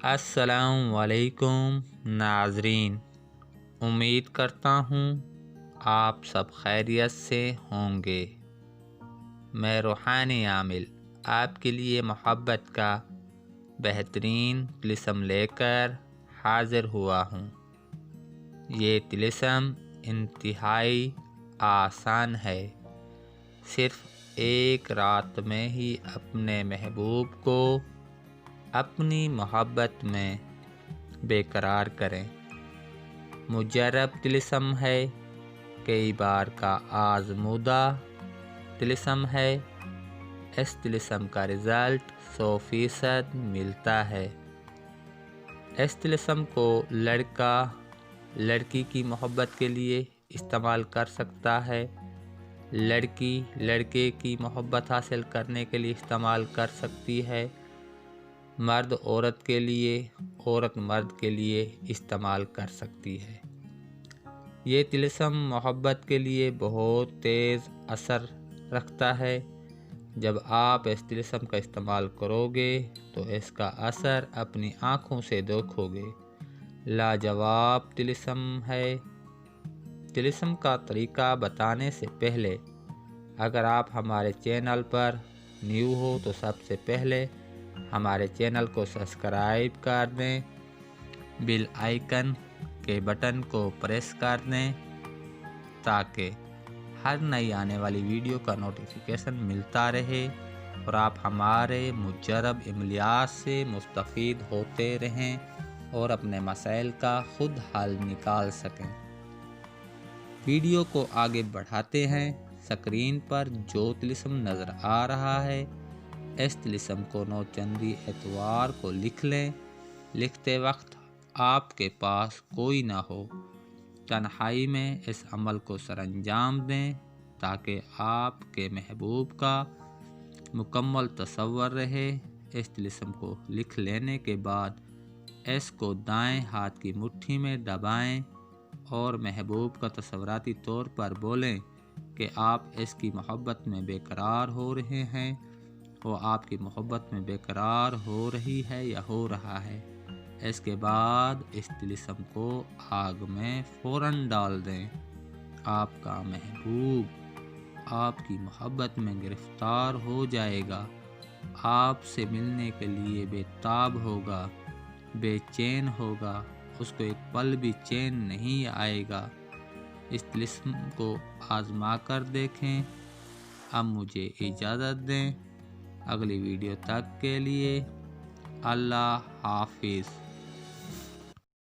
السلام علیکم ناظرین، امید کرتا ہوں آپ سب خیریت سے ہوں گے۔ میں روحانی عامل آپ کے لیے محبت کا بہترین طلسم لے کر حاضر ہوا ہوں۔ یہ طلسم انتہائی آسان ہے، صرف ایک رات میں ہی اپنے محبوب کو اپنی محبت میں بے قرار کریں۔ مجرب طلسم ہے، کئی بار کا آزمودہ طلسم ہے۔ اس طلسم کا رزلٹ 100% ملتا ہے۔ اس طلسم کو لڑکا لڑکی کی محبت کے لیے استعمال کر سکتا ہے، لڑکی لڑکے کی محبت حاصل کرنے کے لیے استعمال کر سکتی ہے، مرد عورت کے لیے، عورت مرد کے لیے استعمال کر سکتی ہے۔ یہ طلسم محبت کے لیے بہت تیز اثر رکھتا ہے۔ جب آپ اس طلسم کا استعمال کرو گے تو اس کا اثر اپنی آنکھوں سے دیکھو گے۔ لاجواب طلسم ہے۔ طلسم کا طریقہ بتانے سے پہلے اگر آپ ہمارے چینل پر نیو ہو تو سب سے پہلے ہمارے چینل کو سبسکرائب کر دیں، بیل آئیکن کے بٹن کو پریس کر دیں تاکہ ہر نئی آنے والی ویڈیو کا نوٹیفیکیشن ملتا رہے اور آپ ہمارے مجرب عملیات سے مستفید ہوتے رہیں اور اپنے مسائل کا خود حل نکال سکیں۔ ویڈیو کو آگے بڑھاتے ہیں۔ سکرین پر جو طلسم نظر آ رہا ہے، اس طلسم کو نوچندی اتوار کو لکھ لیں۔ لکھتے وقت آپ کے پاس کوئی نہ ہو، تنہائی میں اس عمل کو سرانجام دیں تاکہ آپ کے محبوب کا مکمل تصور رہے۔ اس طلسم کو لکھ لینے کے بعد اس کو دائیں ہاتھ کی مٹھی میں دبائیں اور محبوب کا تصوراتی طور پر بولیں کہ آپ اس کی محبت میں بے قرار ہو رہے ہیں، وہ آپ کی محبت میں بے قرار ہو رہی ہے یا ہو رہا ہے۔ اس کے بعد اس طلسم کو آگ میں فوراً ڈال دیں۔ آپ کا محبوب آپ کی محبت میں گرفتار ہو جائے گا، آپ سے ملنے کے لیے بے تاب ہوگا، بے چین ہوگا، اس کو ایک پل بھی چین نہیں آئے گا۔ اس طلسم کو آزما کر دیکھیں۔ اب مجھے اجازت دیں، اگلی ویڈیو تک کے لیے اللہ حافظ۔